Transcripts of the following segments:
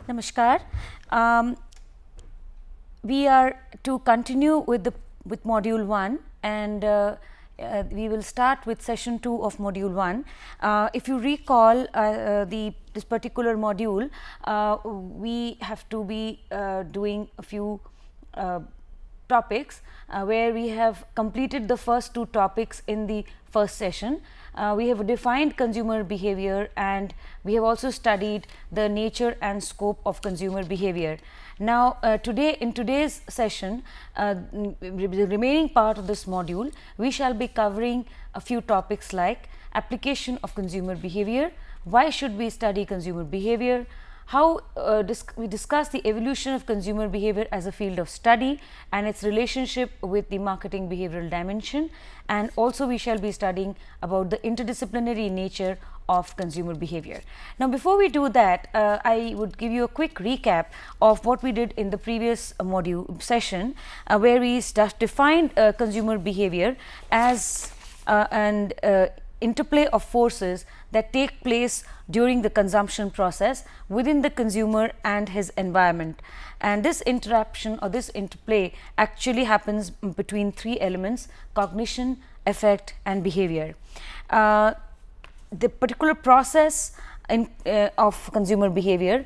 Namaskar. We are to continue with module 1, and we will start with session 2 of module 1. If you recall this particular module, we have to be doing a few topics where we have completed the first 2 topics in the first session. We have defined consumer behavior, and we have also studied the nature and scope of consumer behavior. Now, in today's session, the remaining part of this module, we shall be covering a few topics like application of consumer behavior, why should we study consumer behavior, how we discuss the evolution of consumer behavior as a field of study and its relationship with the marketing behavioral dimension, and also we shall be studying about the interdisciplinary nature of consumer behavior. Now, before we do that, I would give you a quick recap of what we did in the previous module session, where we defined consumer behavior as an interplay of forces that take place during the consumption process within the consumer and his environment. And this interaction or this interplay actually happens between 3 elements: cognition, affect and behavior. The particular process of consumer behavior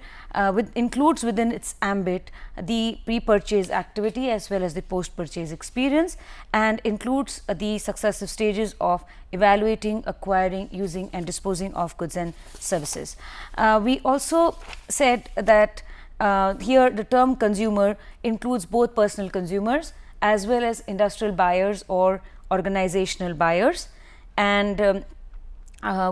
includes within its ambit the pre-purchase activity as well as the post-purchase experience, and includes the successive stages of evaluating, acquiring, using and disposing of goods and services. We also said that here the term consumer includes both personal consumers as well as industrial buyers or organizational buyers, and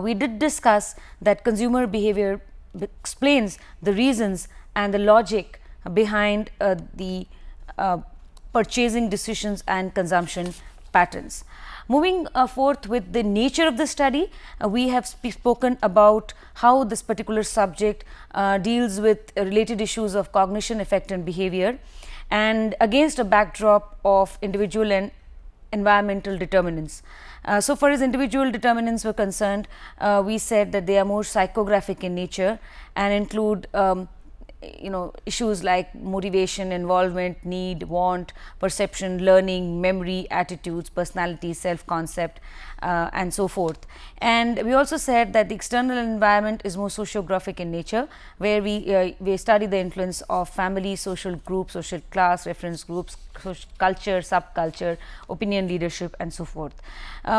we did discuss that consumer behavior explains the reasons and the logic behind the purchasing decisions and consumption patterns. Moving forth with the nature of the study, we have spoken about how this particular subject deals with related issues of cognition, affect and behavior, and against a backdrop of individual and environmental determinants. So far as individual determinants were concerned, we said that they are more psychographic in nature and include issues like motivation, involvement, need, want, perception, learning, memory, attitudes, personality, self-concept and so forth. And we also said that the external environment is more sociographic in nature, where we study the influence of family, social group, social class, reference groups, culture, subculture, opinion leadership and so forth.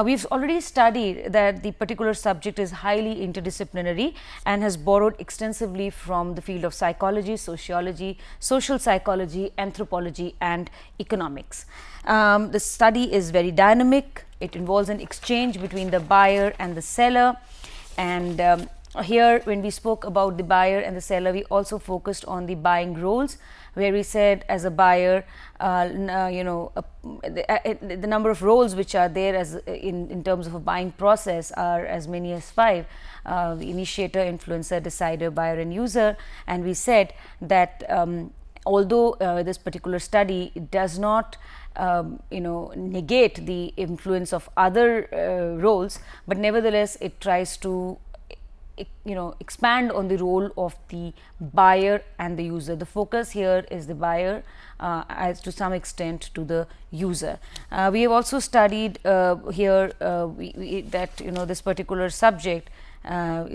We've already studied that the particular subject is highly interdisciplinary and has borrowed extensively from the field of psychology, sociology, social psychology, anthropology and economics. The study is very dynamic. It involves an exchange between the buyer and the seller, and here when we spoke about the buyer and the seller, we also focused on the buying roles, where we said as a buyer, the number of roles which are there as in terms of a buying process are as many as 5: the initiator, influencer, decider, buyer and user. And we said that although this particular study does not negate the influence of other roles, but nevertheless it tries to expand on the role of the buyer and the user. The focus here is the buyer as to some extent to the user. We have also studied here that this particular subject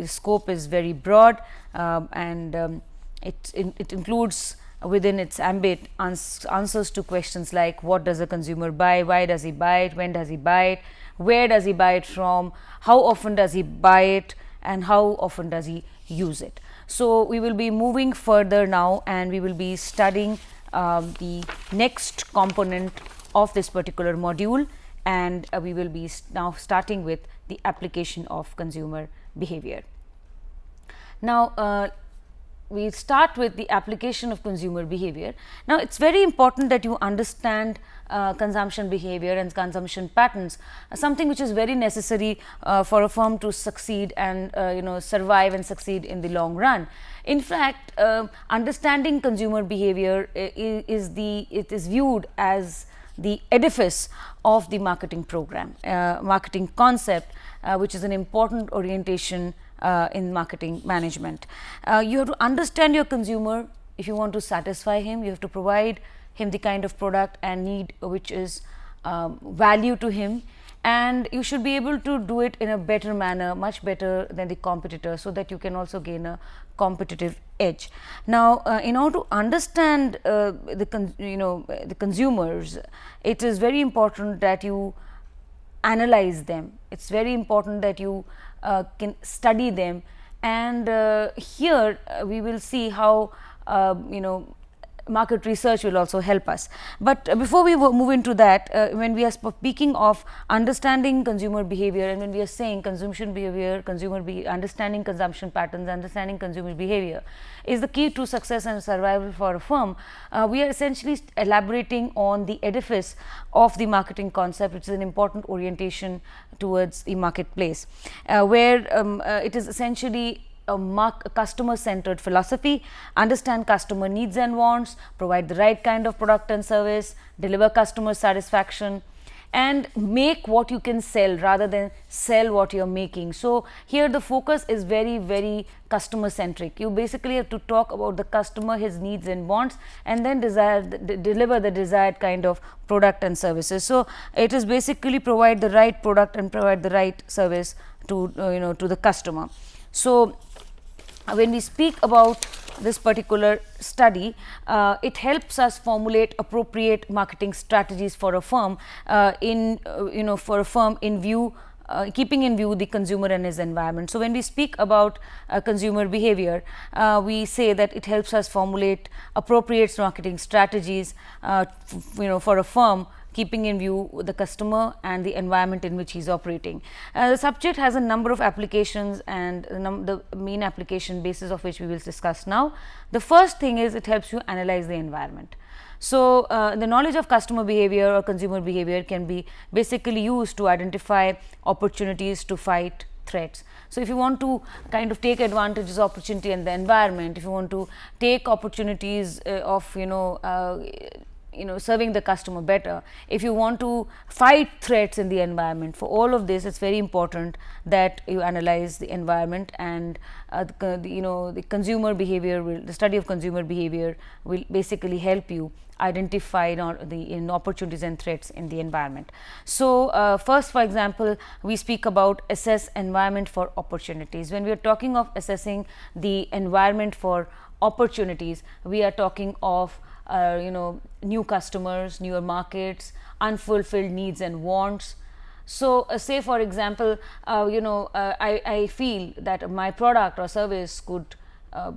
scope is very broad, and it includes within its ambit answers to questions like: what does a consumer buy, why does he buy it, when does he buy it, where does he buy it from, how often does he buy it, and how often does he use it. So, we will be moving further now, and we will be studying the next component of this particular module, and we will be now starting with the application of consumer behavior. Now, we start with the application of consumer behavior. Now, it is very important that you understand consumption behavior and consumption patterns, something which is very necessary for a firm to succeed and survive and succeed in the long run. In fact, understanding consumer behavior is viewed as the edifice of the marketing program, marketing concept, which is an important orientation in marketing management. You have to understand your consumer. If you want to satisfy him, you have to provide him the kind of product and need which is value to him, and you should be able to do it in a better manner, much better than the competitor, so that you can also gain a competitive edge. Now, in order to understand the consumers, it is very important that you analyze them. It's very important that you can study them, and here we will see how market research will also help us. But before we move into that, when we are speaking of understanding consumer behavior, and when we are saying consumption behavior, understanding consumption patterns, understanding consumer behavior is the key to success and survival for a firm, we are essentially elaborating on the edifice of the marketing concept, which is an important orientation towards the marketplace, where it is essentially a customer-centered philosophy, understand customer needs and wants, provide the right kind of product and service, deliver customer satisfaction, and make what you can sell rather than sell what you are making. So, here the focus is very customer centric. You basically have to talk about the customer, his needs and wants, and then deliver the desired kind of product and services. So, it is basically provide the right product and provide the right service to to the customer. So, when we speak about this particular study, it helps us formulate appropriate marketing strategies for a firm in view, keeping in view the consumer and his environment. So, when we speak about consumer behavior, we say that it helps us formulate appropriate marketing strategies for a firm, keeping in view the customer and the environment in which he is operating. The subject has a number of applications, and the main application basis of which we will discuss now. The first thing is it helps you analyze the environment. So, the knowledge of customer behavior or consumer behavior can be basically used to identify opportunities to fight threats. So, if you want to kind of take advantage of opportunity in the environment, if you want to take opportunities of serving the customer better, if you want to fight threats in the environment, for all of this it's very important that you analyze the environment, and the consumer behavior the study of consumer behavior will basically help you identify the opportunities and threats in the environment. So, first, for example, we speak about assess environment for opportunities. When we are talking of assessing the environment for opportunities, we are talking of new customers, newer markets, unfulfilled needs and wants. So, say for example, I feel that my product or service could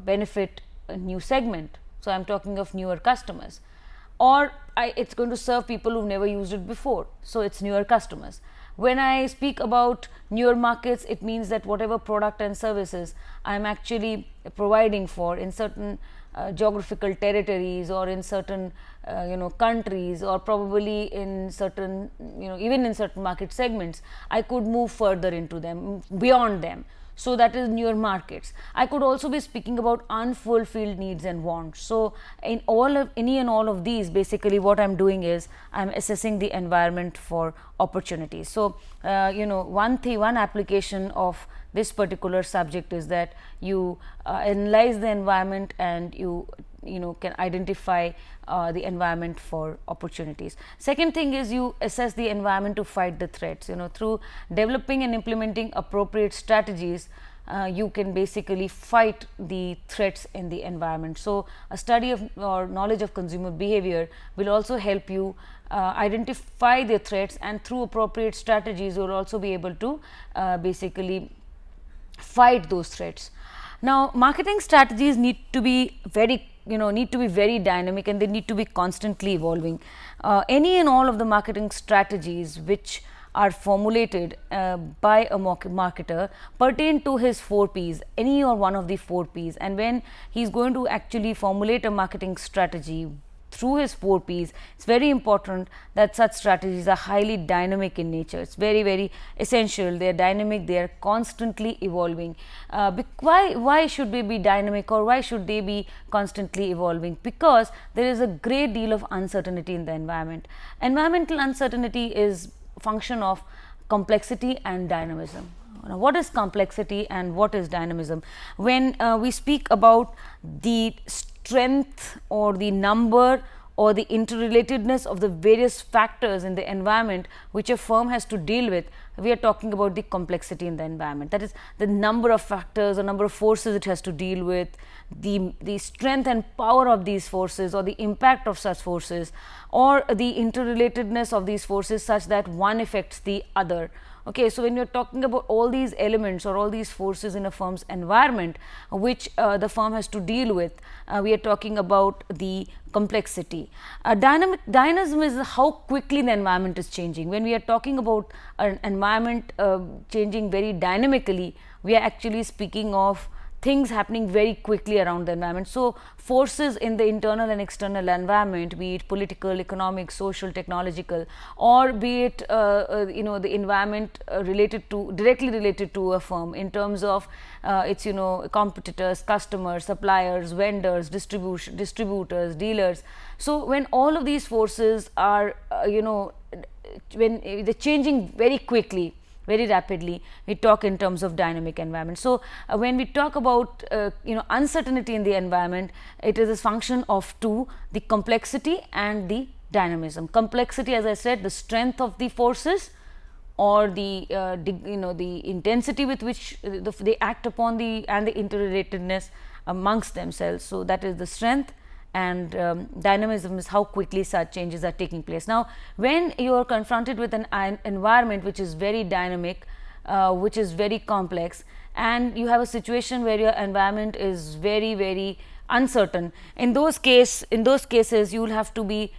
benefit a new segment. So, I am talking of newer customers, or it's going to serve people who've never used it before. So, it's newer customers. When I speak about newer markets, it means that whatever product and services I am actually providing for in certain geographical territories, or in certain countries, or probably in certain even in certain market segments, I could move further into them, beyond them. So, that is newer markets. I could also be speaking about unfulfilled needs and wants. So, in any and all of these, basically what I am doing is I am assessing the environment for opportunities. So, one application of this particular subject is that you analyze the environment, and you can identify the environment for opportunities. Second thing is you assess the environment to fight the threats. Through developing and implementing appropriate strategies, you can basically fight the threats in the environment. So, a study of or knowledge of consumer behavior will also help you identify the threats, and through appropriate strategies you will also be able to basically fight those threats. Now, marketing strategies need to be very dynamic, and they need to be constantly evolving. Any and all of the marketing strategies which are formulated by a marketer pertain to his 4 Ps, any or one of the 4 Ps, and when he is going to actually formulate a marketing strategy through his 4 Ps, it is very important that such strategies are highly dynamic in nature. It is very essential. They are dynamic, they are constantly evolving. Why should they be dynamic, or why should they be constantly evolving? Because there is a great deal of uncertainty in the environment. Environmental uncertainty is a function of complexity and dynamism. Now, what is complexity and what is dynamism? When we speak about the strength or the number or the interrelatedness of the various factors in the environment which a firm has to deal with, we are talking about the complexity in the environment. That is the number of factors or number of forces it has to deal with, the strength and power of these forces or the impact of such forces, or the interrelatedness of these forces such that one affects the other. Okay, so when you are talking about all these elements or all these forces in a firm's environment which the firm has to deal with, we are talking about the complexity. Dynamism is how quickly the environment is changing. When we are talking about an environment changing very dynamically, we are actually speaking of things happening very quickly around the environment. So, forces in the internal and external environment, be it political, economic, social, technological, or be it the environment directly related to a firm in terms of its competitors, customers, suppliers, vendors, distributors, dealers. So, when all of these forces are when they're changing very quickly, very rapidly, we talk in terms of dynamic environment. So, when we talk about uncertainty in the environment, it is a function of two: the complexity and the dynamism. Complexity, as I said, the strength of the forces or the the intensity with which they act upon and the interrelatedness amongst themselves. So, that is the strength, and dynamism is how quickly such changes are taking place. Now, when you are confronted with an environment which is very dynamic, which is very complex, and you have a situation where your environment is very, very uncertain, in those cases you will have to be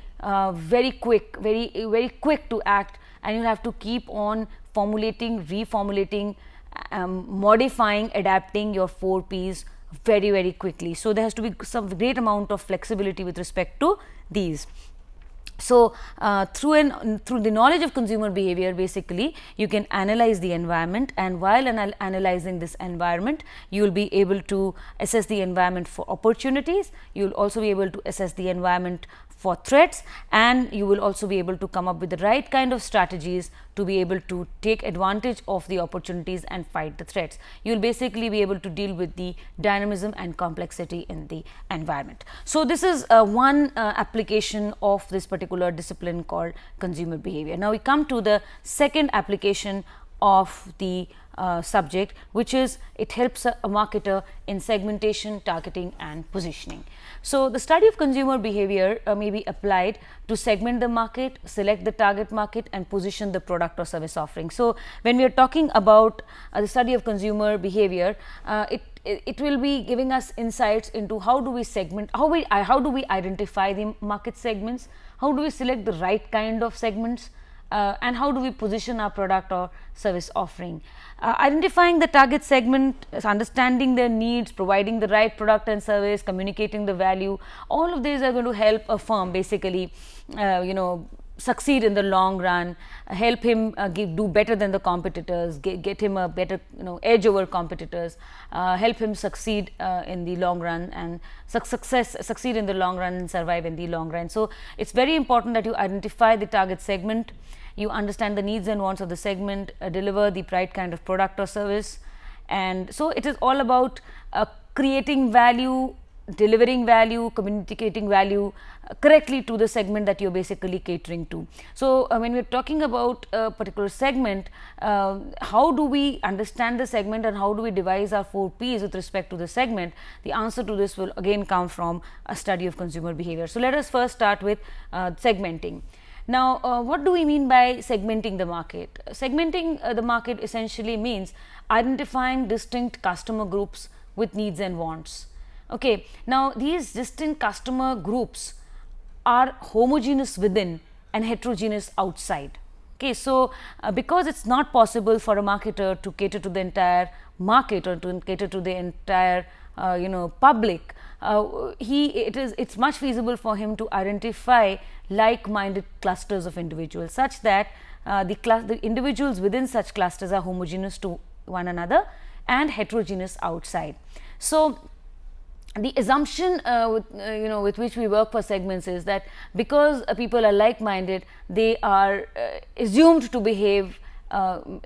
very quick, very quick to act, and you will have to keep on formulating, reformulating, modifying, adapting your 4 Ps very, very quickly. So, there has to be some great amount of flexibility with respect to these. So, through the knowledge of consumer behavior, basically you can analyze the environment, and while analyzing this environment, you will be able to assess the environment for opportunities, you will also be able to assess the environment for threats, and you will also be able to come up with the right kind of strategies to be able to take advantage of the opportunities and fight the threats. You will basically be able to deal with the dynamism and complexity in the environment. So, this is one application of this particular discipline called consumer behavior. Now, we come to the second application of the subject, which is it helps a marketer in segmentation, targeting and positioning. So, the study of consumer behavior may be applied to segment the market, select the target market and position the product or service offering. So, when we are talking about the study of consumer behavior, it will be giving us insights into how do we segment, how do we identify the market segments, how do we select the right kind of segments, and how do we position our product or service offering. Identifying the target segment, understanding their needs, providing the right product and service, communicating the value, all of these are going to help a firm basically succeed in the long run, help him do better than the competitors, get him a better edge over competitors, help him succeed in the long run and succeed in the long run and survive in the long run. So, it is very important that you identify the target segment, you understand the needs and wants of the segment, deliver the right kind of product or service, and so it is all about creating value, delivering value, communicating value correctly to the segment that you are basically catering to. So, when we are talking about a particular segment, how do we understand the segment and how do we devise our 4 Ps with respect to the segment? The answer to this will again come from a study of consumer behavior. So, let us first start with segmenting. Now, what do we mean by segmenting the market? Segmenting the market essentially means identifying distinct customer groups with needs and wants. Okay. Now, these distinct customer groups are homogeneous within and heterogeneous outside. Okay. So, because it is not possible for a marketer to cater to the entire market or to cater to the entire public, it's much feasible for him to identify like-minded clusters of individuals such that the individuals within such clusters are homogeneous to one another and heterogeneous outside. So, the assumption with which we work for segments is that because people are like-minded, they are assumed to behave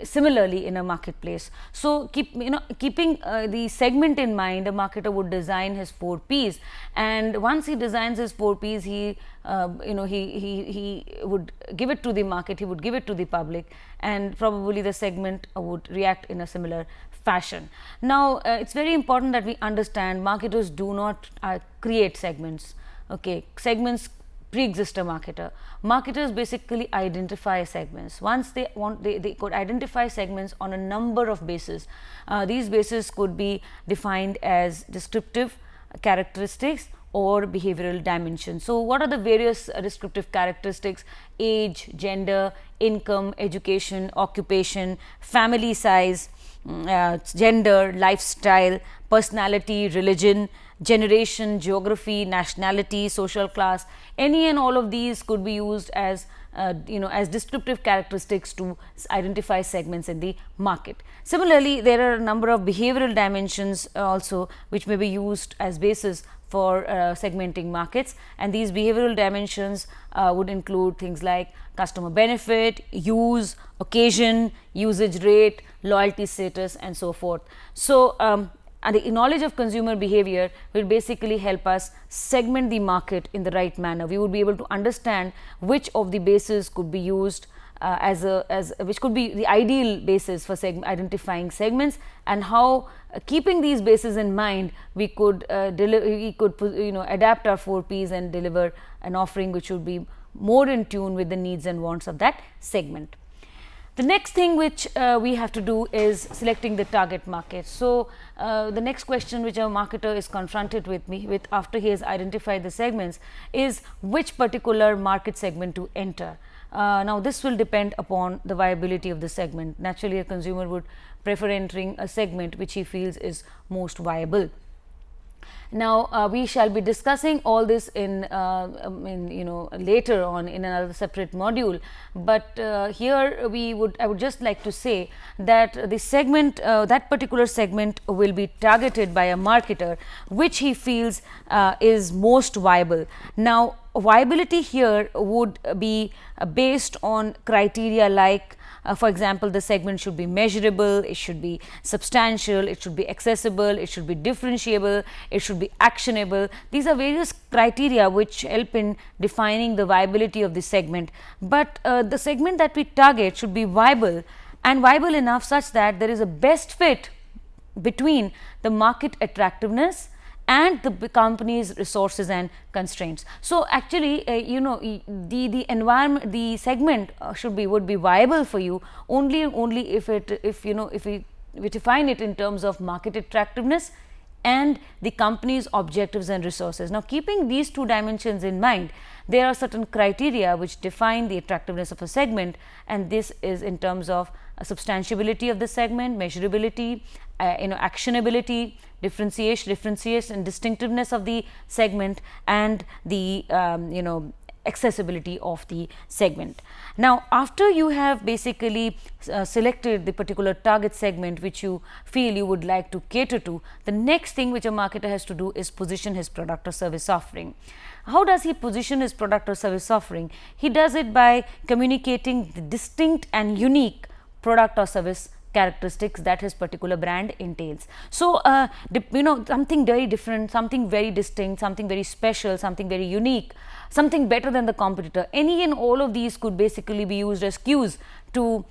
similarly in a marketplace. So keeping the segment in mind, a marketer would design his 4 Ps, and once he designs his 4 Ps, he would give it to the market, he would give it to the public, and probably the segment would react in a similar fashion. Now it's very important that we understand marketers do not create segments. Okay, segments pre-exist a marketer. Marketers basically identify segments. Once they could identify segments on a number of bases. These bases could be defined as descriptive characteristics or behavioral dimensions. So what are the various descriptive characteristics? Age, gender, income, education, occupation, family size, gender, lifestyle, personality, religion, generation, geography, nationality, social class. Any and all of these could be used as as descriptive characteristics to identify segments in the market. Similarly, there are a number of behavioral dimensions also which may be used as basis for segmenting markets, and these behavioral dimensions would include things like customer benefit, use, occasion, usage rate, loyalty status, and so forth. So and the knowledge of consumer behavior will basically help us segment the market in the right manner. We would be able to understand which of the bases could be used which could be the ideal basis for identifying segments, and how keeping these bases in mind we could adapt our 4 Ps and deliver an offering which would be more in tune with the needs and wants of that segment. The next thing which we have to do is selecting the target market. So the next question which a marketer is confronted with after he has identified the segments is which particular market segment to enter. Now this will depend upon the viability of the segment. Naturally, a consumer would prefer entering a segment which he feels is most viable. Now we shall be discussing all this in later on in another separate module, but here I would just like to say that the segment that particular segment will be targeted by a marketer which he feels is most viable. Now viability here would be based on criteria like for example, the segment should be measurable, it should be substantial, it should be accessible, it should be differentiable, it should be actionable. These are various criteria which help in defining the viability of the segment, but the segment that we target should be viable, and viable enough such that there is a best fit between the market attractiveness and the company's resources and constraints. So actually the environment, the segment would be viable for you only if we define it in terms of market attractiveness and the company's objectives and resources. Now keeping these two dimensions in mind, there are certain criteria which define the attractiveness of a segment, and this is in terms of substantiability of the segment, measurability, actionability, differentiation, distinctiveness of the segment, and the accessibility of the segment. Now after you have basically selected the particular target segment which you feel you would like to cater to, the next thing which a marketer has to do is position his product or service offering. How does he position his product or service offering? He does it by communicating the distinct and unique product or service characteristics that his particular brand entails. So something very different, something very distinct, something very special, something very unique, something better than the competitor. Any and all of these could basically be used as cues to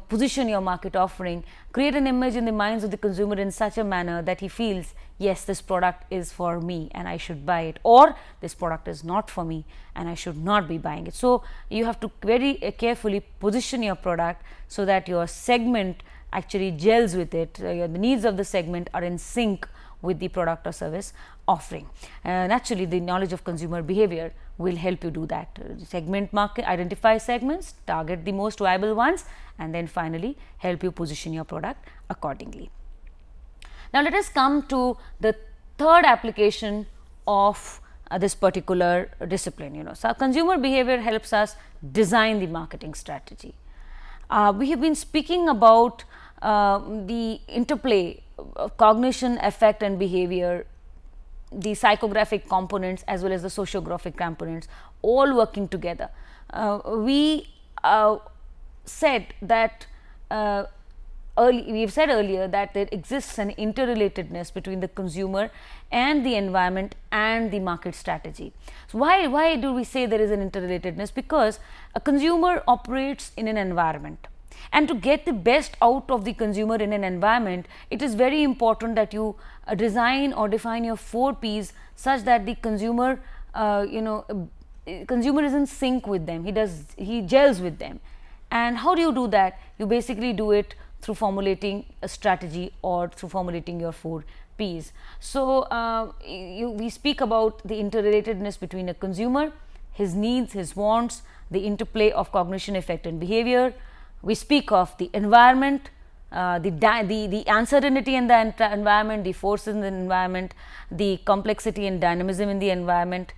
position your market offering, create an image in the minds of the consumer in such a manner that he feels, yes, this product is for me and I should buy it, or this product is not for me and I should not be buying it. So you have to very carefully position your product so that your segment actually gels with it, the needs of the segment are in sync with the product or service offering. Naturally, the knowledge of consumer behavior will help you do that. Segment market, identify segments, target the most viable ones, and then finally help you position your product accordingly. Now let us come to the third application of this particular discipline. So consumer behavior helps us design the marketing strategy. We have been speaking about the interplay of cognition, affect and behavior, the psychographic components as well as the sociographic components all working together. We said that we've said earlier that there exists an interrelatedness between the consumer and the environment and the market strategy. So why do we say there is an interrelatedness? Because a consumer operates in an environment, and to get the best out of the consumer in an environment, it is very important that you design or define your 4 Ps such that the consumer consumer is in sync with them, he gels with them. And how do you do that? You basically do it through formulating a strategy or through formulating your 4 Ps. So we speak about the interrelatedness between a consumer, his needs, his wants, the interplay of cognition, effect and behavior. We speak of the environment, the uncertainty in the environment, the forces in the environment, the complexity and dynamism in the environment.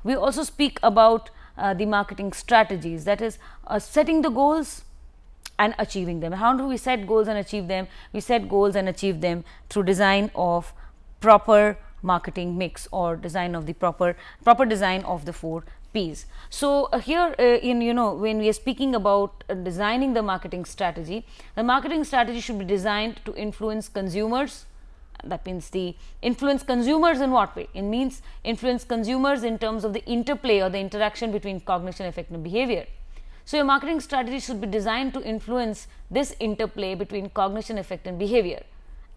We also speak about the marketing strategies, that is setting the goals and achieving them. How do we set goals and achieve them? We set goals and achieve them through design of proper marketing mix or design of the proper design of the 4 Ps. So here when we are speaking about designing the marketing strategy, the marketing strategy should be designed to influence consumers. That means the influence consumers in what way? It means influence consumers in terms of the interplay or the interaction between cognition, effect and behavior. So your marketing strategy should be designed to influence this interplay between cognition, effect and behavior.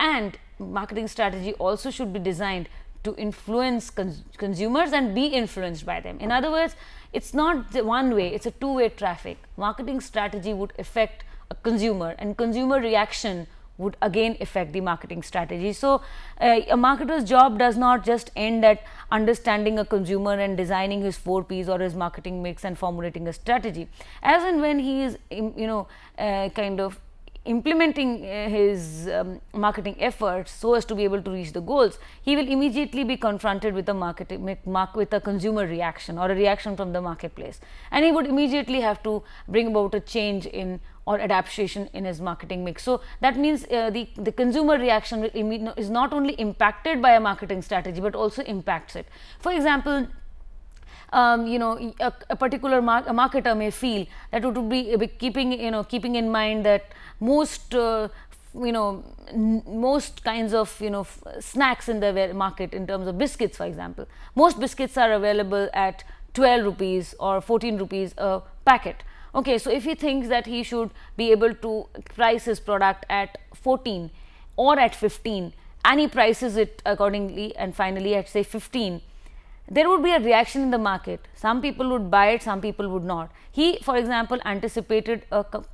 And marketing strategy also should be designed to influence consumers and be influenced by them. In other words, it's not the one way, it's a two-way traffic. Marketing strategy would affect a consumer, and consumer reaction would again affect the marketing strategy. So a marketer's job does not just end at understanding a consumer and designing his 4 Ps or his marketing mix and formulating a strategy. As and when he is kind of implementing his marketing efforts so as to be able to reach the goals, he will immediately be confronted with a consumer reaction or a reaction from the marketplace, and he would immediately have to bring about a change in or adaptation in his marketing mix. So that means the consumer reaction is not only impacted by a marketing strategy but also impacts it. For example, a particular marketer may feel that it would be keeping in mind that most kinds of snacks in the market, in terms of biscuits for example, most biscuits are available at 12 rupees or 14 rupees a packet. Okay, so if he thinks that he should be able to price his product at 14 or at 15 and he prices it accordingly and finally at say 15, there would be a reaction in the market. Some people would buy it, some people would not. He, for example, anticipated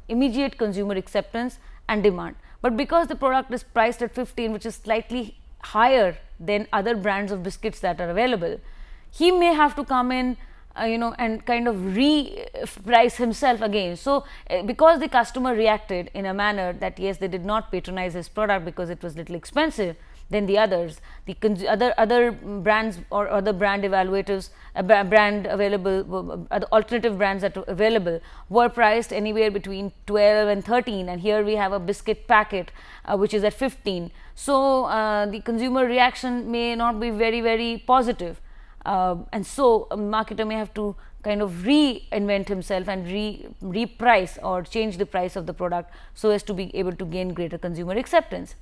immediate consumer acceptance and demand, but because the product is priced at 15, which is slightly higher than other brands of biscuits that are available, he may have to come in and kind of re-price himself again. So because the customer reacted in a manner that yes, they did not patronize his product because it was little expensive than the others, the other brands or other brand evaluators, brand available, alternative brands that were available were priced anywhere between 12 and 13, and here we have a biscuit packet which is at 15. So the consumer reaction may not be very, very positive. And so a marketer may have to kind of reinvent himself and reprice or change the price of the product so as to be able to gain greater consumer acceptance.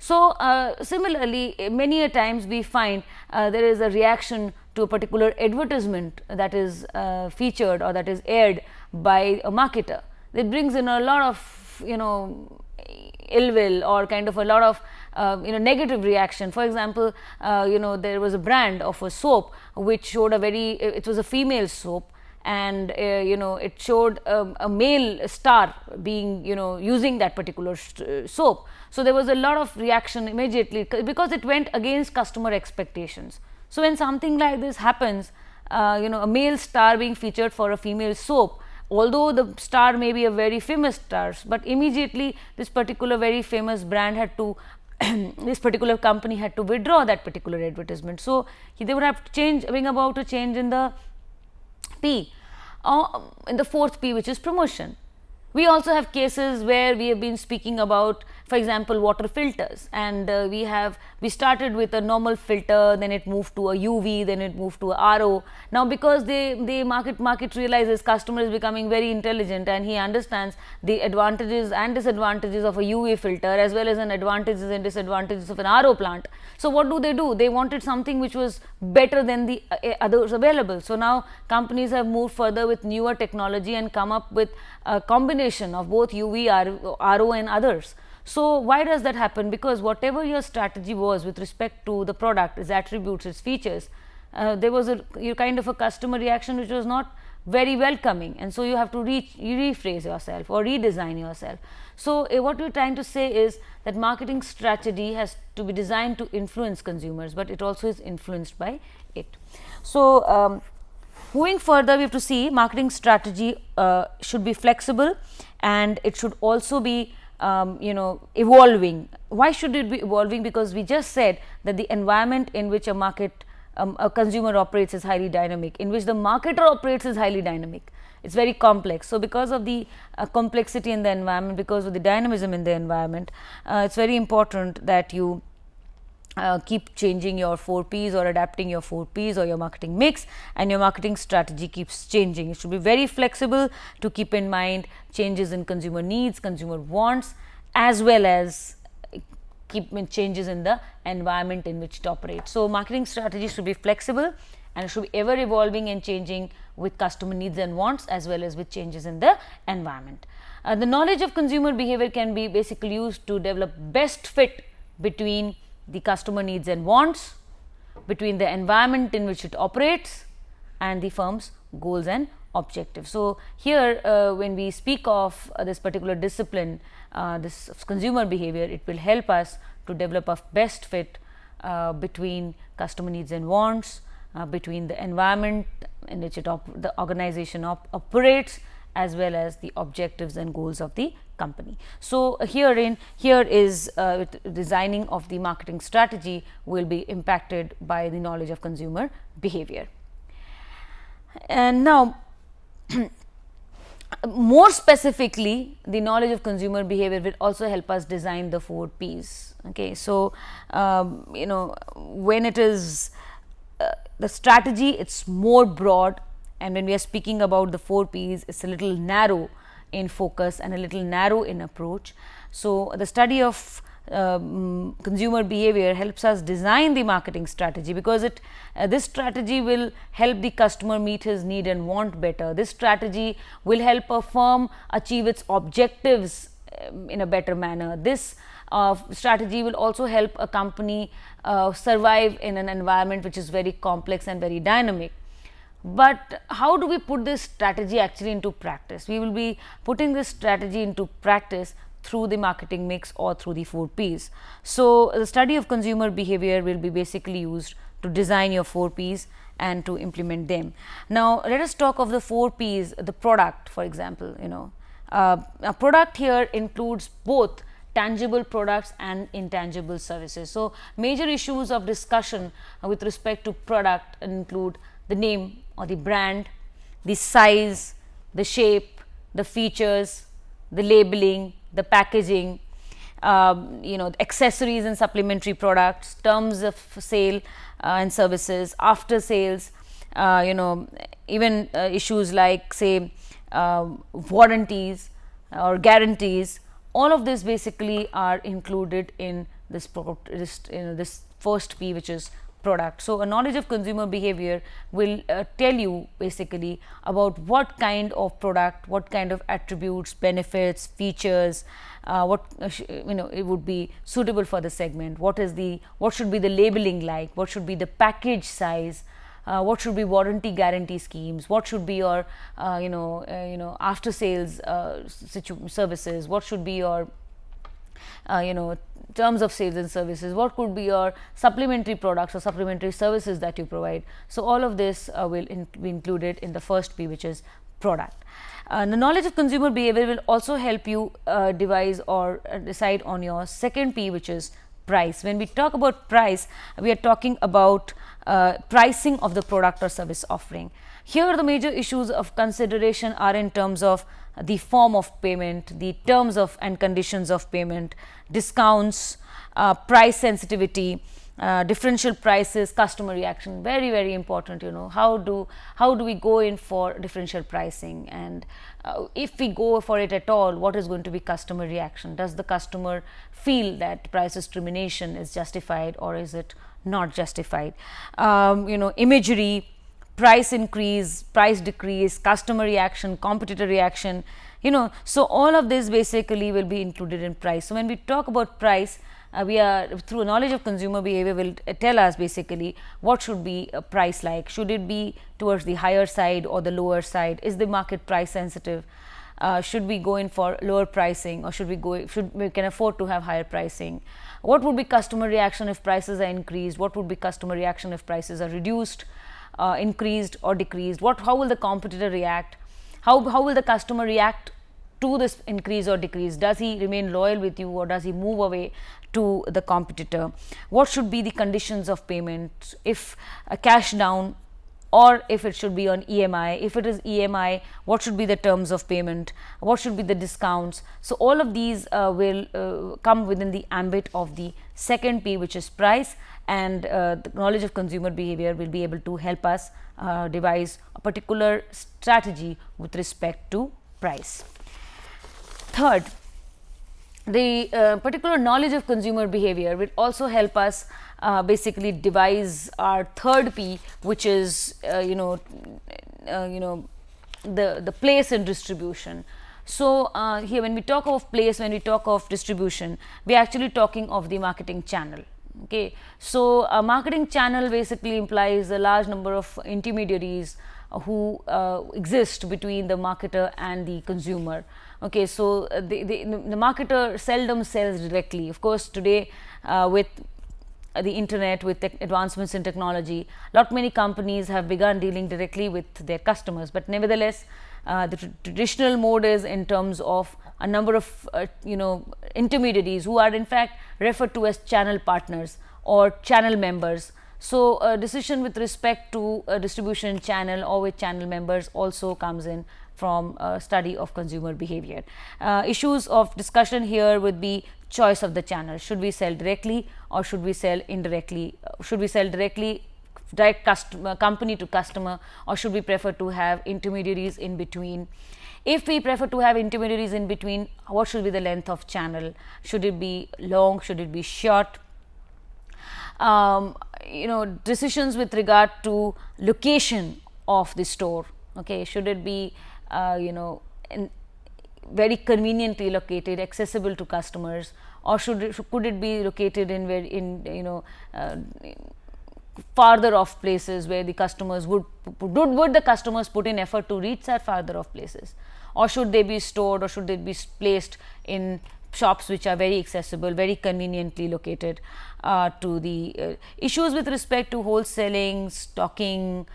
So similarly, many a times we find there is a reaction to a particular advertisement that is featured or that is aired by a marketer. It brings in a lot of ill will or kind of a lot of negative reaction. For example, there was a brand of a soap which showed it was a female soap, and it showed a male star being using that particular soap. So there was a lot of reaction immediately because it went against customer expectations. So when something like this happens, a male star being featured for a female soap, although the star may be a very famous star, but immediately this particular very famous brand had to this particular company had to withdraw that particular advertisement. So they would have to bring about a change in the P, in the 4th P, which is promotion. We also have cases where we have been speaking about, for example, water filters, and we started with a normal filter, then it moved to a UV, then it moved to a RO. Now, because the market realizes customer is becoming very intelligent, and he understands the advantages and disadvantages of a UV filter as well as an advantages and disadvantages of an RO plant. So what do? They wanted something which was better than the others available. So now companies have moved further with newer technology and come up with a combination of both UV, RO and others. So why does that happen? Because whatever your strategy was with respect to the product, its attributes, its features, there was a kind of a customer reaction which was not very welcoming, and so you have to rephrase yourself or redesign yourself. So what we are trying to say is that marketing strategy has to be designed to influence consumers, but it also is influenced by it. So moving further, we have to see marketing strategy should be flexible, and it should also be evolving. Why should it be evolving? Because we just said that the environment in which a consumer operates is highly dynamic, in which the marketer operates is highly dynamic. It's very complex. So because of the complexity in the environment, because of the dynamism in the environment, it's very important that you keep changing your 4 Ps or adapting your 4 Ps or your marketing mix, and your marketing strategy keeps changing. It should be very flexible to keep in mind changes in consumer needs, consumer wants, as well as keep changes in the environment in which it operates. So marketing strategy should be flexible, and it should be ever evolving and changing with customer needs and wants as well as with changes in the environment. The knowledge of consumer behavior can be basically used to develop best fit between the customer needs and wants, between the environment in which it operates and the firm's goals and objectives. So here when we speak of this particular discipline, this consumer behavior, it will help us to develop a best fit between customer needs and wants, between the environment in which the organization operates, as well as the objectives and goals of the company. So here is designing of the marketing strategy will be impacted by the knowledge of consumer behavior. And now more specifically, the knowledge of consumer behavior will also help us design the 4 Ps. Okay, so when it is the strategy, it's more broad, and when we are speaking about the 4 Ps, it's a little narrow in focus and a little narrow in approach. So the study of consumer behavior helps us design the marketing strategy, because this strategy will help the customer meet his need and want better. This strategy will help a firm achieve its objectives in a better manner. This strategy will also help a company survive in an environment which is very complex and very dynamic. But how do we put this strategy actually into practice? We will be putting this strategy into practice through the marketing mix or through the 4 Ps. So the study of consumer behavior will be basically used to design your 4 Ps and to implement them. Now let us talk of the 4 Ps, the product, for example. A product here includes both tangible products and intangible services. So major issues of discussion with respect to product include the name or the brand, the size, the shape, the features, the labeling, the packaging, accessories and supplementary products, terms of sale and services, after sales, even issues like say warranties or guarantees. All of this basically are included in this this first P, which is product. So a knowledge of consumer behavior will tell you basically about what kind of product, what kind of attributes, benefits, features, what it would be suitable for the segment, what should be the labeling like, what should be the package size, what should be warranty guarantee schemes, what should be your after sales services, what should be your terms of sales and services, what could be your supplementary products or supplementary services that you provide. So all of this will be included in the first P, which is product. The knowledge of consumer behavior will also help you devise or decide on your second P, which is price. When we talk about price, we are talking about pricing of the product or service offering. Here the major issues of consideration are in terms of the form of payment, the terms of and conditions of payment, discounts, price sensitivity, differential prices, customer reaction. Very, very important. How do we go in for differential pricing, and if we go for it at all, what is going to be customer reaction? Does the customer feel that price discrimination is justified, or is it not justified? Imagery, price increase, price decrease, customer reaction, competitor reaction, so all of this basically will be included in price. So when we talk about price, we are through knowledge of consumer behavior will tell us basically what should be a price like. Should it be towards the higher side or the lower side? Is the market price sensitive? Should we go in for lower pricing, or should we can afford to have higher pricing? What would be customer reaction if prices are increased? What would be customer reaction if prices are reduced, increased or decreased? How will the competitor react? How will the customer react to this increase or decrease? Does he remain loyal with you, or does he move away to the competitor? What should be the conditions of payment, if a cash down or if it should be on EMI? If it is EMI, what should be the terms of payment? What should be the discounts? So all of these will come within the ambit of the second P, which is price, and the knowledge of consumer behavior will be able to help us devise a particular strategy with respect to price. Third, the particular knowledge of consumer behavior will also help us basically devise our third P, which is the place and distribution. So here when we talk of place, when we talk of distribution, we are actually talking of the marketing channel. Okay, so a marketing channel basically implies a large number of intermediaries who exist between the marketer and the consumer. Okay, so the marketer seldom sells directly. Of course, today with the internet, with advancements in technology, many companies have begun dealing directly with their customers, but nevertheless the traditional mode is in terms of a number of intermediaries who are in fact referred to as channel partners or channel members. So a decision with respect to a distribution channel or with channel members also comes in from a study of consumer behavior. Issues of discussion here would be choice of the channel. Should we sell directly or should we sell indirectly? Should we sell directly, direct customer, company to customer, or should we prefer to have intermediaries in between? If we prefer to have intermediaries in between, what should be the length of channel? Should it be long? Should it be short? Decisions with regard to location of the store. Okay, should it be very conveniently located, accessible to customers, or could it be located in farther off places where the customers would the customers put in effort to reach that farther off places, or should they be stored, or should they be placed in shops which are very accessible, very conveniently located to the issues with respect to wholesaling, stocking,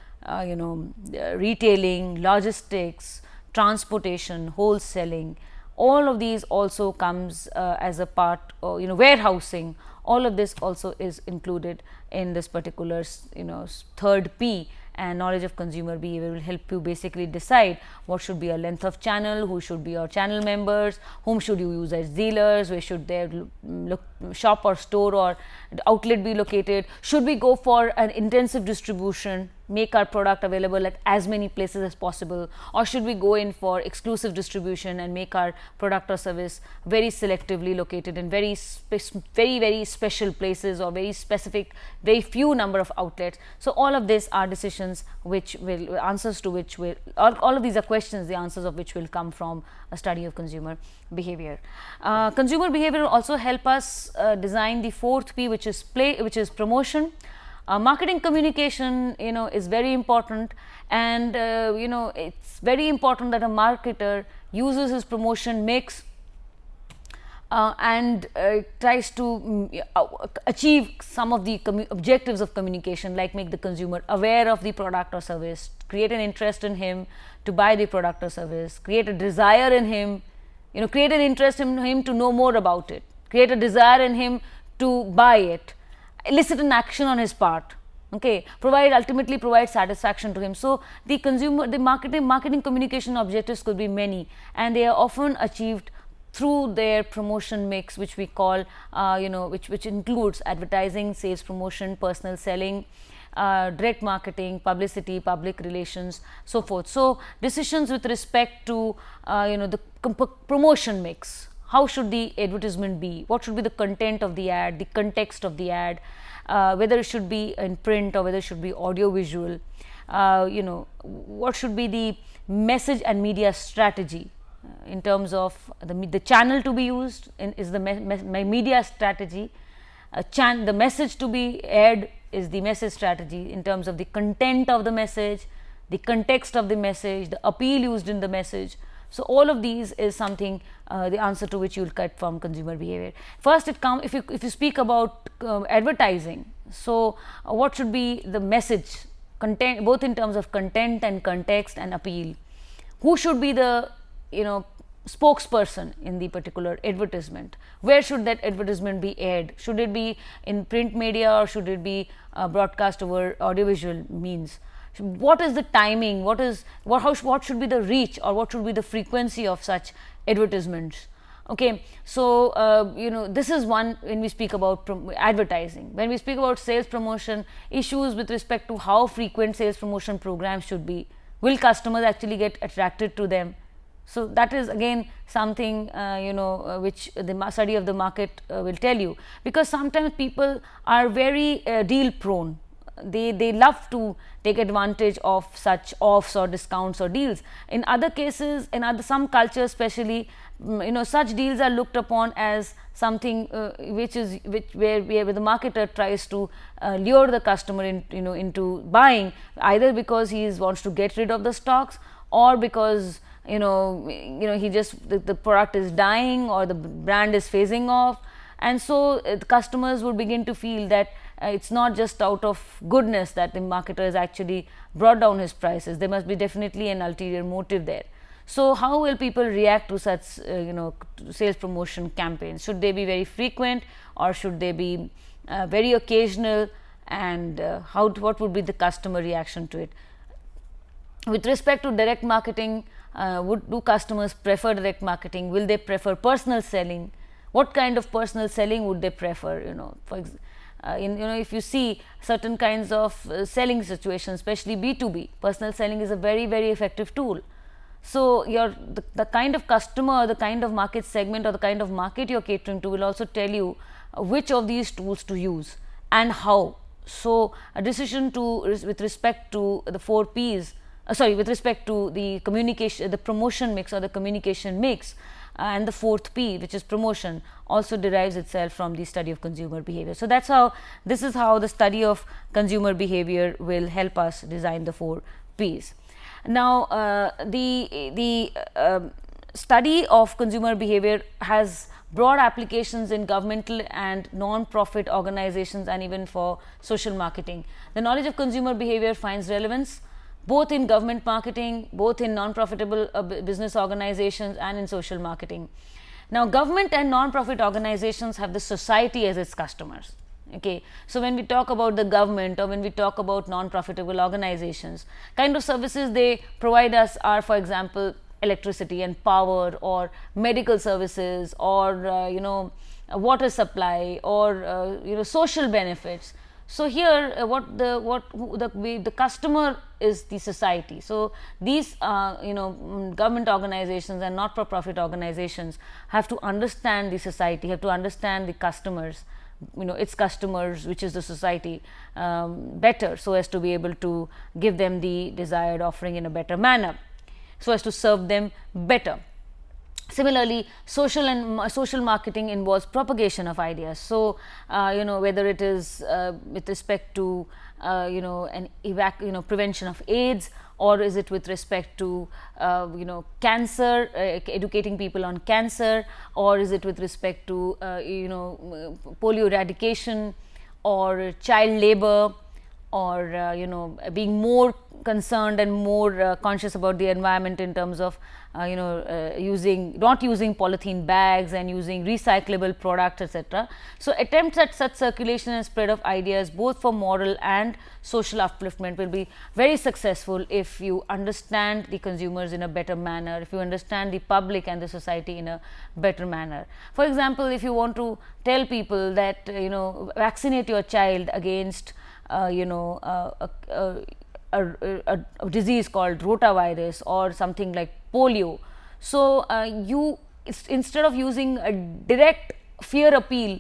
retailing, logistics, transportation, wholesaling. All of these also comes as a part of warehousing. All of this also is included in this particular third P, and knowledge of consumer behavior will help you basically decide what should be a length of channel, who should be your channel members, whom should you use as dealers, where should their shop or store or outlet be located. Should we go for an intensive distribution, make our product available at as many places as possible, or should we go in for exclusive distribution and make our product or service very selectively located in very special places or very specific, very few number of outlets. So all of these are decisions which will answers to which will all of these are questions, the answers of which will come from a study of consumer behavior. Consumer behavior will also help us design the fourth P, which is promotion. Marketing communication is very important, and it's very important that a marketer uses his promotion mix and tries to achieve some of the objectives of communication, like make the consumer aware of the product or service, create an interest in him to buy the product or service, create a desire in him, create an interest in him to know more about it, create a desire in him to buy it, elicit an action on his part. Okay, ultimately provide satisfaction to him. So the consumer, the marketing communication objectives could be many, and they are often achieved through their promotion mix, which we call which includes advertising, sales promotion, personal selling, direct marketing, publicity, public relations, so forth. So decisions with respect to the promotion mix. How should the advertisement be? What should be the content of the ad, the context of the ad, whether it should be in print or whether it should be audio visual, what should be the message and media strategy in terms of the channel to be used is the media strategy, the message to be aired is the message strategy in terms of the content of the message, the context of the message, the appeal used in the message. So all of these is something the answer to which you will get from consumer behavior. First, if you speak about advertising, so what should be the message, content, both in terms of content and context and appeal? Who should be the spokesperson in the particular advertisement? Where should that advertisement be aired? Should it be in print media or should it be broadcast over audiovisual means? What is the timing? What should be the reach or what should be the frequency of such advertisements? Okay, so this is one when we speak about advertising. When we speak about sales promotion, issues with respect to how frequent sales promotion programs should be. Will customers actually get attracted to them? So that is again something which the study of the market will tell you, because sometimes people are very deal prone. They love to take advantage of such offs or discounts or deals. In other cases, in some cultures especially, such deals are looked upon as something where the marketer tries to lure the customer into buying, either because he wants to get rid of the stocks or because he just the product is dying or the brand is phasing off, and so the customers would begin to feel that it's not just out of goodness that the marketer has actually brought down his prices. There must be definitely an ulterior motive there. So how will people react to such sales promotion campaigns? Should they be very frequent or should they be very occasional, and what would be the customer reaction to it? With respect to direct marketing, do customers prefer direct marketing? Will they prefer personal selling? What kind of personal selling would they prefer? If you see certain kinds of selling situations, especially B2B, personal selling is a very, very effective tool. So the kind of customer or the kind of market segment or the kind of market you're catering to will also tell you which of these tools to use and how. So a decision with respect to the 4 P's, with respect to the communication, the promotion mix or the communication mix, and the 4th P, which is promotion, also derives itself from the study of consumer behavior. So this is how the study of consumer behavior will help us design the 4 P's. Now, the study of consumer behavior has broad applications in governmental and non-profit organizations and even for social marketing. The knowledge of consumer behavior finds relevance both in government marketing, both in non-profitable business organizations and in social marketing. Now, government and non-profit organizations have the society as its customers. Okay, so when we talk about the government or when we talk about non-profitable organizations, kind of services they provide us are, for example, electricity and power, or medical services, or water supply, or social benefits. So here the customer is the society. So these government organizations and not-for-profit organizations have to understand the society, have to understand the customers, its customers, which is the society, better, so as to be able to give them the desired offering in a better manner, so as to serve them better. Similarly, social marketing involves propagation of ideas. So, whether it is with respect to prevention of AIDS, or is it with respect to cancer, educating people on cancer, or is it with respect to polio eradication, or child labor, or being more concerned and more conscious about the environment in terms of not using polythene bags and using recyclable products, etc. So, attempts at such circulation and spread of ideas both for moral and social upliftment will be very successful if you understand the consumers in a better manner, if you understand the public and the society in a better manner. For example, if you want to tell people that vaccinate your child against a disease called rotavirus or something like polio. So, instead of using a direct fear appeal,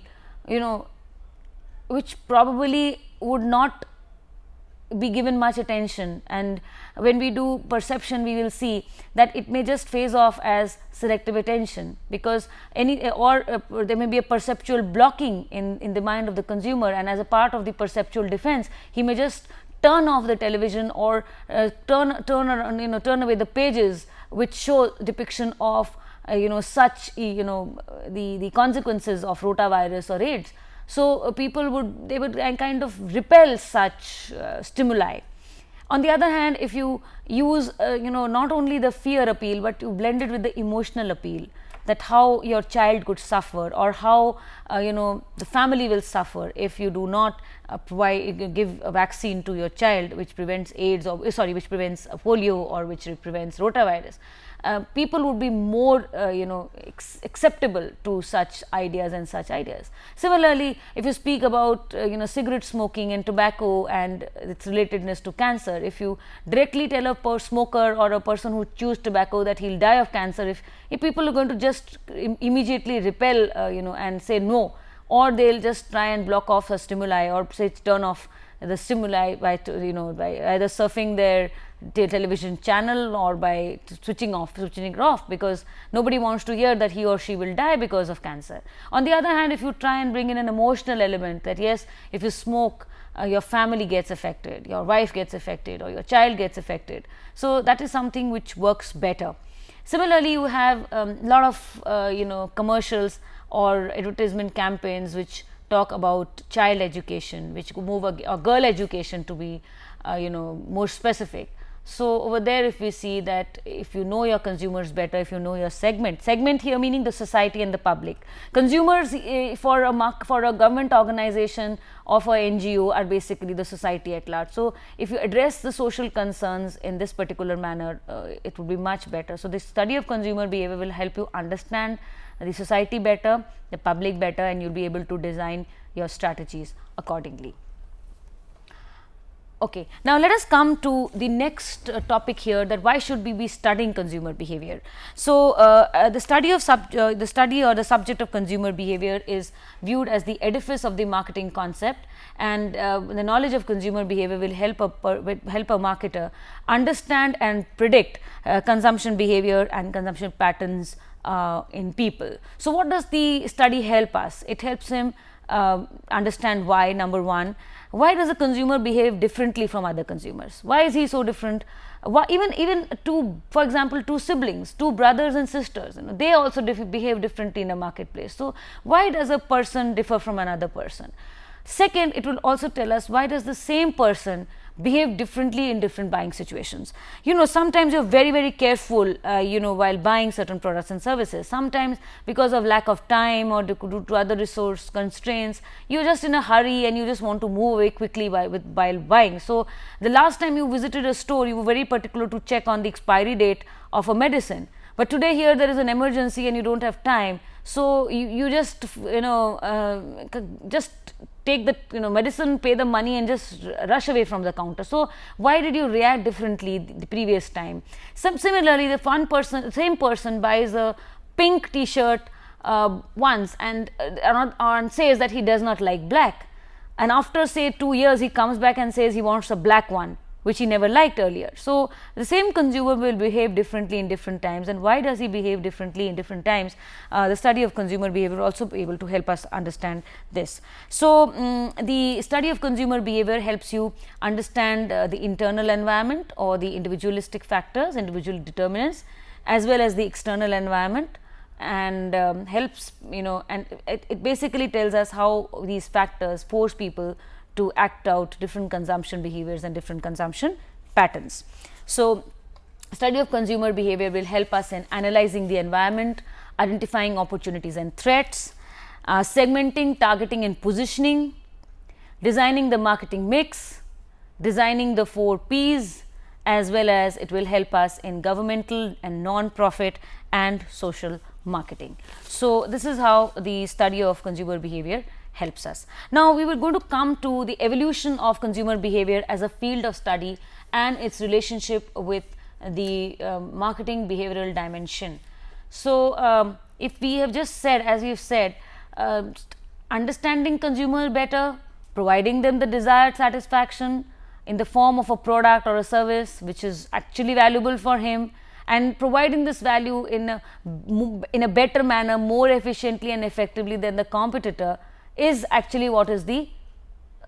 which probably would not be given much attention, and when we do perception we will see that it may just phase off as selective attention, because there may be a perceptual blocking in the mind of the consumer, and as a part of the perceptual defense he may just turn off the television or turn away the pages which show depiction of the consequences of rotavirus or AIDS. So, people would kind of repel such stimuli. On the other hand, if you use not only the fear appeal, but you blend it with the emotional appeal, that how your child could suffer, or how the family will suffer if you do not give a vaccine to your child which prevents AIDS, or which prevents polio, or which prevents rotavirus. People would be more acceptable to such ideas and such ideas. Similarly, if you speak about cigarette smoking and tobacco and its relatedness to cancer, if you directly tell a smoker or a person who chews tobacco that he'll die of cancer, if people are going to just immediately repel and say no, or they'll just try and block off a stimuli, or say turn off the stimuli by either surfing their television channel or by switching it off, because nobody wants to hear that he or she will die because of cancer. On the other hand, if you try and bring in an emotional element, that yes, if you smoke, your family gets affected, your wife gets affected, or your child gets affected, so that is something which works better. Similarly, you have a lot of commercials or advertisement campaigns which talk about child education, which move a girl education to be more specific. So, over there if we see that if you know your consumers better, if you know your segment here meaning the society and the public. Consumers for a government organization or for NGO are basically the society at large. So, if you address the social concerns in this particular manner, it would be much better. So, the study of consumer behavior will help you understand the society better, the public better, and you will be able to design your strategies accordingly. Okay. Now, let us come to the next topic here, that why should we be studying consumer behavior. So, the study or the subject of consumer behavior is viewed as the edifice of the marketing concept, and the knowledge of consumer behavior will help a marketer understand and predict consumption behavior and consumption patterns in people. So, what does the study help us? It helps him understand why. Number one, why does a consumer behave differently from other consumers? Why is he so different? Why, even for example, two siblings, two brothers and sisters, they also behave differently in a marketplace. So, why does a person differ from another person? Second, it will also tell us why does the same person behave differently in different buying situations. Sometimes you are very careful while buying certain products and services. Sometimes because of lack of time or due to other resource constraints, you are just in a hurry and you just want to move away quickly while buying. So, the last time you visited a store, you were very particular to check on the expiry date of a medicine, but today here there is an emergency and you do not have time. So, you just just take the medicine, pay the money and just rush away from the counter. So, why did you react differently the previous time? Similarly, the same person buys a pink t-shirt once and says that he does not like black, and after say 2 years he comes back and says he wants a black one which he never liked earlier. So, the same consumer will behave differently in different times, and why does he behave differently in different times? The study of consumer behavior will also be able to help us understand this. So, the study of consumer behavior helps you understand the internal environment or the individualistic factors, individual determinants, as well as the external environment, and helps and it basically tells us how these factors force people to act out different consumption behaviors and different consumption patterns. So, study of consumer behavior will help us in analyzing the environment, identifying opportunities and threats, segmenting, targeting and positioning, designing the marketing mix, designing the 4 Ps, as well as it will help us in governmental and non-profit and social marketing. So, this is how the study of consumer behavior helps us. Now, we were going to come to the evolution of consumer behavior as a field of study and its relationship with the marketing behavioral dimension. So, if we have just said, as we have said, understanding consumer better, providing them the desired satisfaction in the form of a product or a service which is actually valuable for him, and providing this value in a better manner, more efficiently and effectively than the competitor, is actually what is the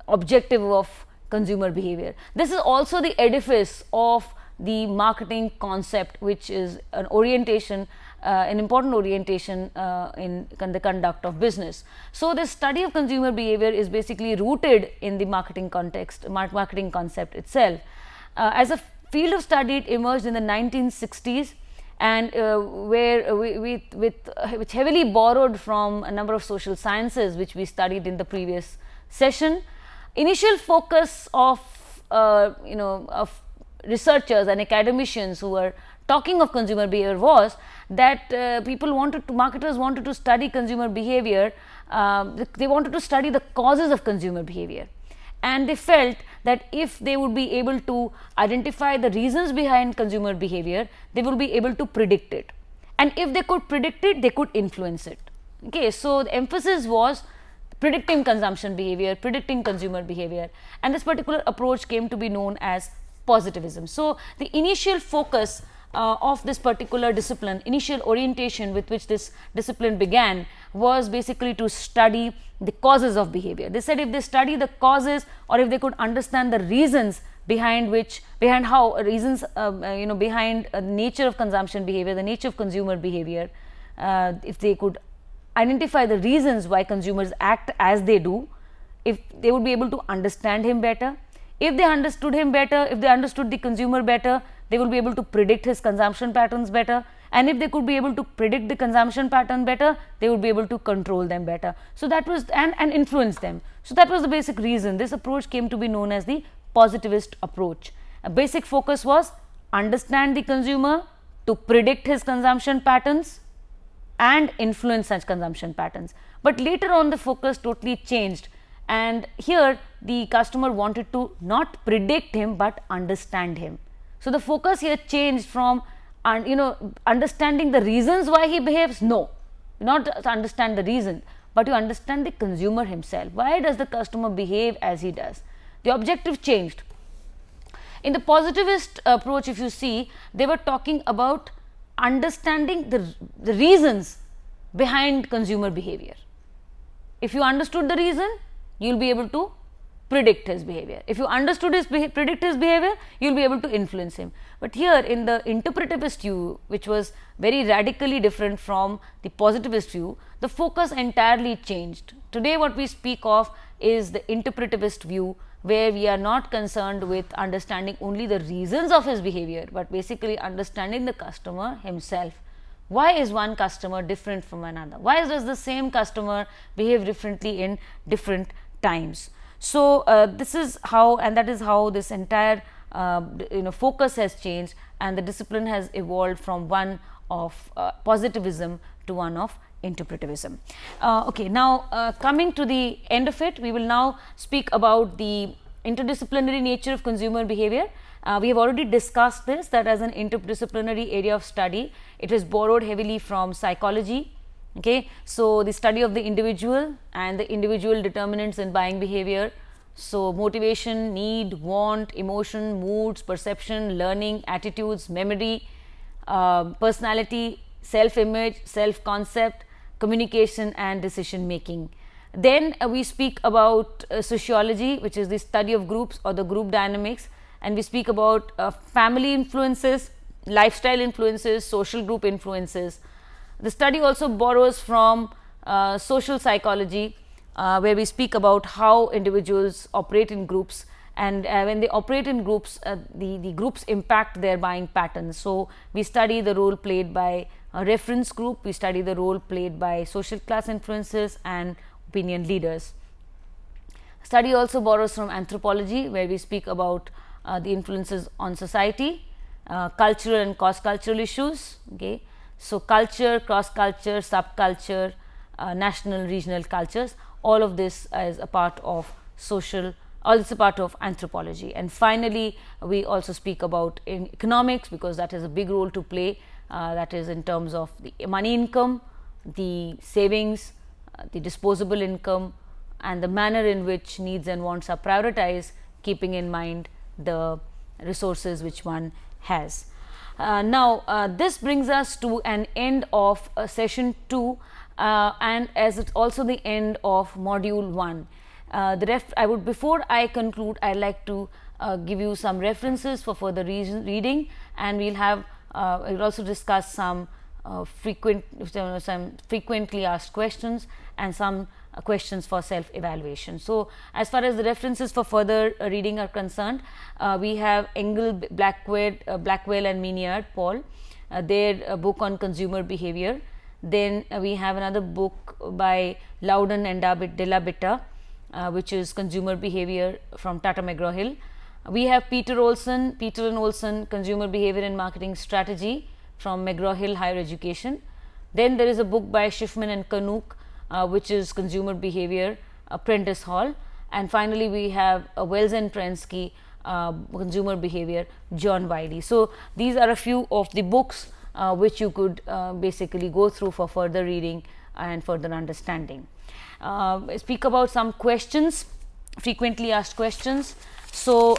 objective of consumer behavior. This is also the edifice of the marketing concept, which is an orientation, an important orientation in the conduct of business. So, this study of consumer behavior is basically rooted in the marketing context, marketing concept itself. As a field of study, it emerged in the 1960s, and which heavily borrowed from a number of social sciences which we studied in the previous session. Initial focus of of researchers and academicians who were talking of consumer behavior was that marketers wanted to study consumer behavior. They wanted to study the causes of consumer behavior, and they felt that if they would be able to identify the reasons behind consumer behavior, they will be able to predict it, and if they could predict it, they could influence it. Okay, so the emphasis was predicting consumption behavior, predicting consumer behavior, and this particular approach came to be known as positivism. So, the initial focus of this particular discipline, initial orientation with which this discipline began, was basically to study the causes of behavior. They said if they study the causes, or if they could understand the reasons behind behind the nature of consumption behavior, the nature of consumer behavior, if they could identify the reasons why consumers act as they do, if they would be able to understand him better. If they understood him better, if they understood the consumer better, they will be able to predict his consumption patterns better, and if they could be able to predict the consumption pattern better, they would be able to control them better. So, that was and influence them. So, that was the basic reason. This approach came to be known as the positivist approach. A basic focus was understand the consumer to predict his consumption patterns and influence such consumption patterns. But later on, the focus totally changed, and here the customer wanted to not predict him but understand him. So, the focus here changed from understanding the reasons why he behaves. No, not to understand the reason, but you understand the consumer himself. Why does the customer behave as he does? The objective changed. In the positivist approach, if you see, they were talking about understanding the reasons behind consumer behavior. If you understood the reason, you will be able to predict his behavior. If you understood predict his behavior, you will be able to influence him. But here in the interpretivist view, which was very radically different from the positivist view, the focus entirely changed. Today what we speak of is the interpretivist view, where we are not concerned with understanding only the reasons of his behavior, but basically understanding the customer himself. Why is one customer different from another? Why does the same customer behave differently in different times? So, this is how, and that is how this entire focus has changed, and the discipline has evolved from one of positivism to one of interpretivism. Okay, now coming to the end of it, we will now speak about the interdisciplinary nature of consumer behavior. We have already discussed this, that as an interdisciplinary area of study, it is borrowed heavily from psychology. Okay, so the study of the individual and the individual determinants in buying behavior. So, motivation, need, want, emotion, moods, perception, learning, attitudes, memory, personality, self-image, self-concept, communication and decision making. Then we speak about sociology, which is the study of groups or the group dynamics, and we speak about family influences, lifestyle influences, social group influences. The study also borrows from social psychology, where we speak about how individuals operate in groups and when they operate in groups, the groups impact their buying patterns. So, we study the role played by a reference group, we study the role played by social class influences and opinion leaders. Study also borrows from anthropology, where we speak about the influences on society, cultural and cross-cultural issues. Okay. So, culture, cross-culture, subculture, national, regional cultures, all of this is a part of social, all it's a part of anthropology. And finally, we also speak about in economics, because that has a big role to play, that is in terms of the money income, the savings, the disposable income, and the manner in which needs and wants are prioritized, keeping in mind the resources which one has. Now, this brings us to an end of session 2, and as it's also the end of module 1. Before I conclude, I'd like to give you some references for further reading, and we'll also discuss some frequently asked questions and some questions for self-evaluation. So, as far as the references for further reading are concerned, we have Engel, Blackwell and Miniard, Paul, their book on consumer behavior. Then we have another book by Loudon and De La Bitta, which is Consumer Behavior from Tata McGraw-Hill. We have Peter and Olson, Consumer Behavior and Marketing Strategy from McGraw-Hill Higher Education. Then there is a book by Schiffman and Canuck, which is Consumer Behavior, Prentice Hall. And finally, we have Wells and Prensky, Consumer Behavior, John Wiley. So, these are a few of the books which you could basically go through for further reading and further understanding. Speak about some questions, frequently asked questions. So,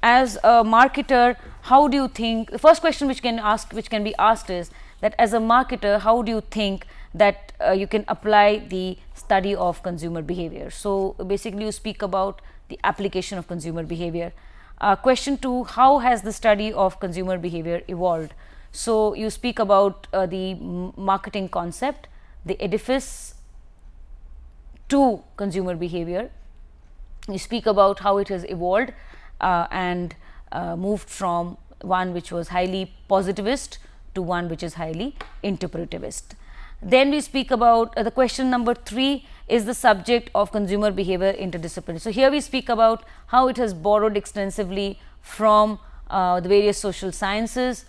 as a marketer, how do you think, the first question which can be asked is that as a marketer, how do you think that you can apply the study of consumer behavior? So, basically you speak about the application of consumer behavior. Question 2, how has the study of consumer behavior evolved? So, you speak about the marketing concept, the edifice to consumer behavior. You speak about how it has evolved and moved from one which was highly positivist to one which is highly interpretivist. Then we speak about the question number 3 is the subject of consumer behavior interdisciplinary. So, here we speak about how it has borrowed extensively from the various social sciences,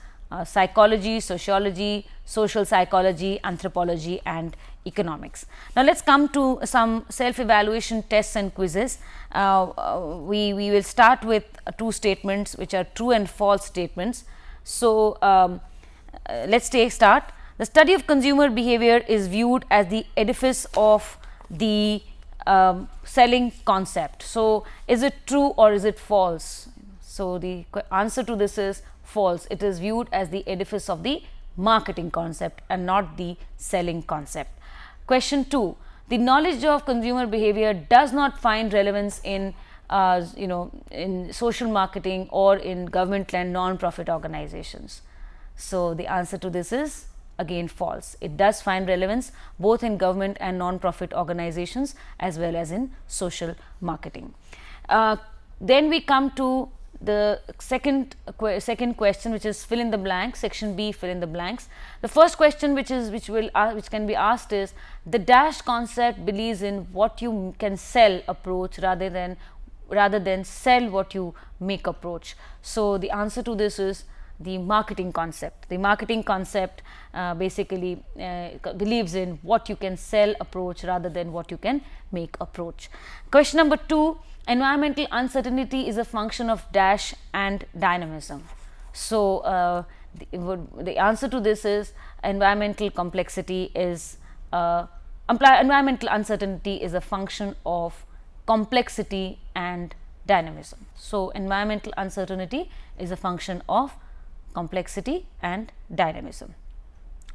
psychology, sociology, social psychology, anthropology and economics. Now, let us come to some self-evaluation tests and quizzes. We will start with 2 statements which are true and false statements. So, let us start. The study of consumer behavior is viewed as the edifice of the selling concept. So, is it true or is it false? So, the answer to this is false. It is viewed as the edifice of the marketing concept and not the selling concept. Question 2, the knowledge of consumer behavior does not find relevance in in social marketing or in government and non-profit organizations. So, the answer to this is again false. It does find relevance both in government and non-profit organizations as well as in social marketing. Then we come to the second question, which is fill in the blanks, section B, fill in the blanks. The first question which can be asked is the dash concept believes in what you can sell approach rather than sell what you make approach. So, the answer to this is the marketing concept. The marketing concept basically believes in what you can sell approach rather than what you can make approach. Question number 2, environmental uncertainty is a function of dash and dynamism. So, the answer to this is environmental complexity is environmental uncertainty is a function of complexity and dynamism. So, environmental uncertainty is a function of complexity and dynamism.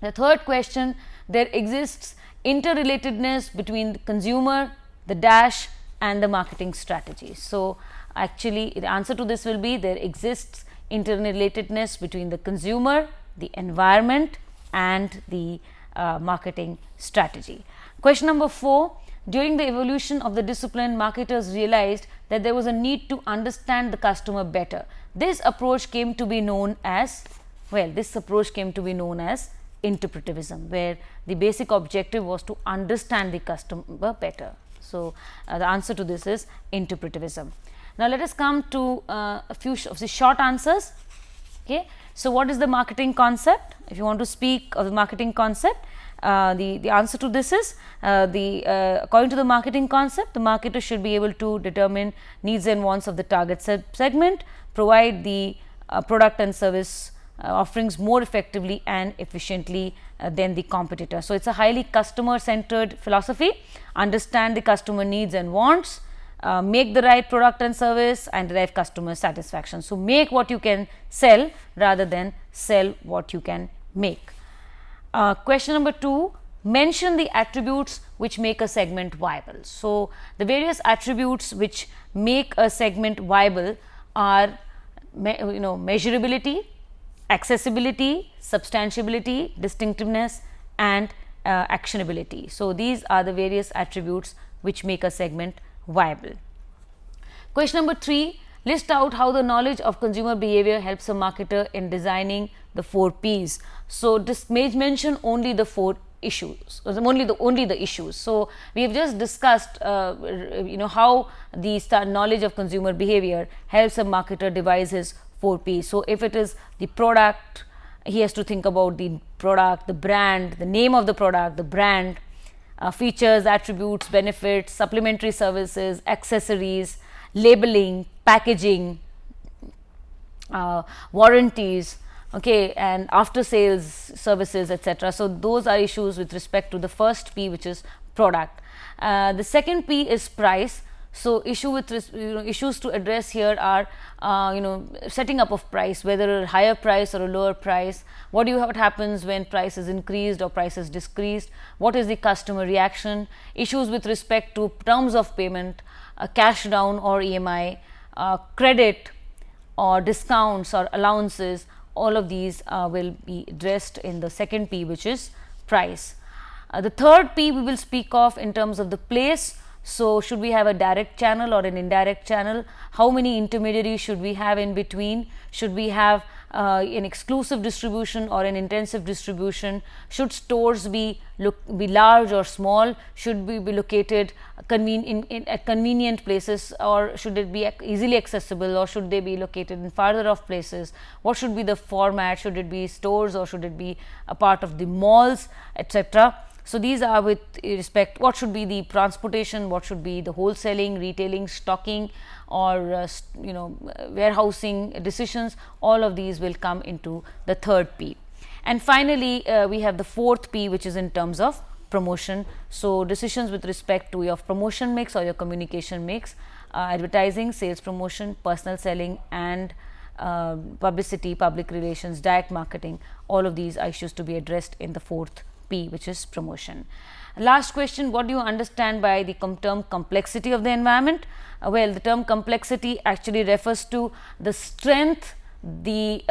The third question, there exists interrelatedness between the consumer, the dash and the marketing strategy. So, actually the answer to this will be there exists interrelatedness between the consumer, the environment and the marketing strategy. Question number 4, During the evolution of the discipline, marketers realized that there was a need to understand the customer better. This approach came to be known as, interpretivism, where the basic objective was to understand the customer better. So, the answer to this is interpretivism. Now, let us come to a few of the short answers. Okay. So, what is the marketing concept? If you want to speak of the marketing concept, the answer to this is according to the marketing concept, the marketer should be able to determine needs and wants of the target segment, provide the product and service offerings more effectively and efficiently than the competitor. So, it is a highly customer centered philosophy, understand the customer needs and wants, make the right product and service and derive customer satisfaction. So, make what you can sell rather than sell what you can make. Question number 2, mention the attributes which make a segment viable. So, the various attributes which make a segment viable are measurability, accessibility, substantiability, distinctiveness and actionability. So, these are the various attributes which make a segment viable. Question number 3, list out how the knowledge of consumer behavior helps a marketer in designing the 4 Ps. So, this may mention only the 4 issues, only the issues. So, we have just discussed how the knowledge of consumer behavior helps a marketer devise his 4 Ps. So, if it is the product, he has to think about the product, the brand, the name of the product, the brand, features, attributes, benefits, supplementary services, accessories, labeling, packaging, warranties, okay, and after sales services, etc. So, those are issues with respect to the first P, which is product. The second P is price. So, issues to address here are setting up of price, whether a higher price or a lower price, what happens when price is increased or price is decreased, what is the customer reaction, issues with respect to terms of payment, cash down or EMI, credit or discounts or allowances, all of these will be addressed in the second P, which is price. The third P we will speak of in terms of the place. So, should we have a direct channel or an indirect channel? How many intermediaries should we have in between? Should we have an exclusive distribution or an intensive distribution? Should stores be large or small? Should we be located at convenient places, or should it be easily accessible, or should they be located in farther off places? What should be the format? Should it be stores or should it be a part of the malls, etc.? So, these are with respect what should be the transportation, what should be the wholesaling, retailing, stocking or warehousing decisions, all of these will come into the third P. And finally, we have the fourth P, which is in terms of promotion. So, decisions with respect to your promotion mix or your communication mix, advertising, sales promotion, personal selling and publicity, public relations, direct marketing, all of these are issues to be addressed in the fourth P, which is promotion. Last question, what do you understand by the term complexity of the environment? Well, the term complexity actually refers to the strength, the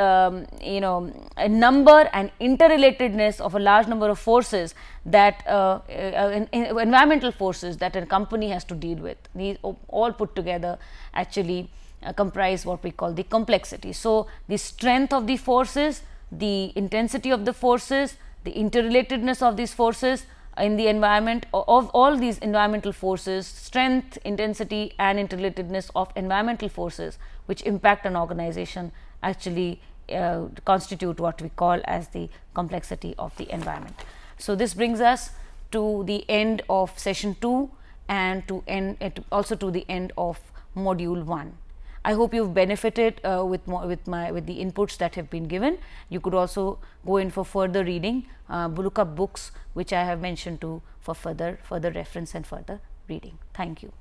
number and interrelatedness of a large number of forces that environmental forces that a company has to deal with. These all put together actually comprise what we call the complexity. So, the strength of the forces, the intensity of the forces, the interrelatedness of these forces in the environment, of all these environmental forces, strength, intensity and interrelatedness of environmental forces which impact an organization actually constitute what we call as the complexity of the environment. So, this brings us to the end of session 2 and also to the end of module 1. I hope you have benefited with the inputs that have been given. You could also go in for further reading, look up books which I have mentioned to for further reference and further reading. Thank you.